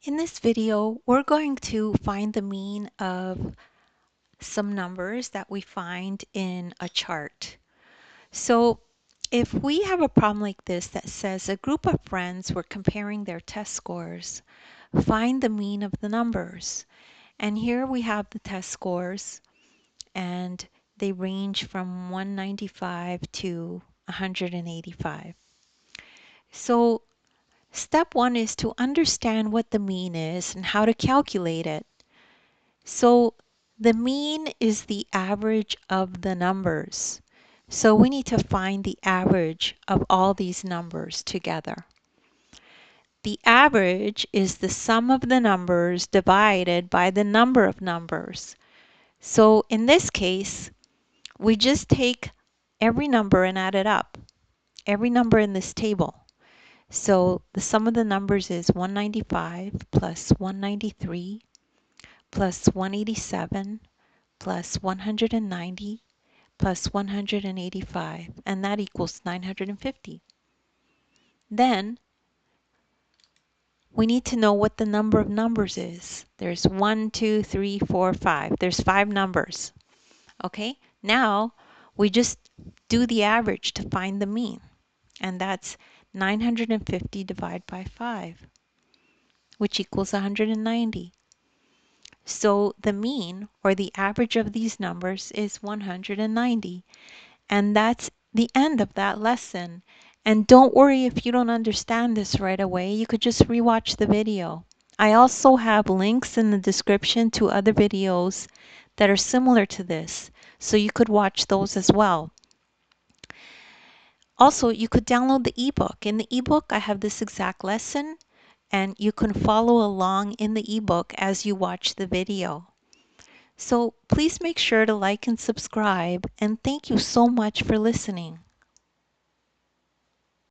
In this video, we're going to find the mean of some numbers that we find in a chart. So if we have a problem like this that says a group of friends were comparing their test scores, find the mean of the numbers. And here we have the test scores, and they range from 195 to 185. So step one is to understand what the mean is and how to calculate it. So the mean is the average of the numbers. So we need to find the average of all these numbers together. The average is the sum of the numbers divided by the number of numbers. So in this case, we just take every number and add it up, every number in this table. So the sum of the numbers is 195 plus 193 plus 187 plus 190 plus 185, and that equals 950. Then we need to know what the number of numbers is. There's 1, 2, 3, 4, 5. There's 5 numbers. Okay, now we just do the average to find the mean, and that's 950 divided by 5, which equals 190. So the mean, or the average of these numbers, is 190. And that's the end of that lesson. And don't worry if you don't understand this right away. You could just rewatch the video. I also have links in the description to other videos that are similar to this, so you could watch those as well. Also, you could download the ebook. In the ebook, I have this exact lesson, and you can follow along in the ebook as you watch the video. So please make sure to like and subscribe, and thank you so much for listening.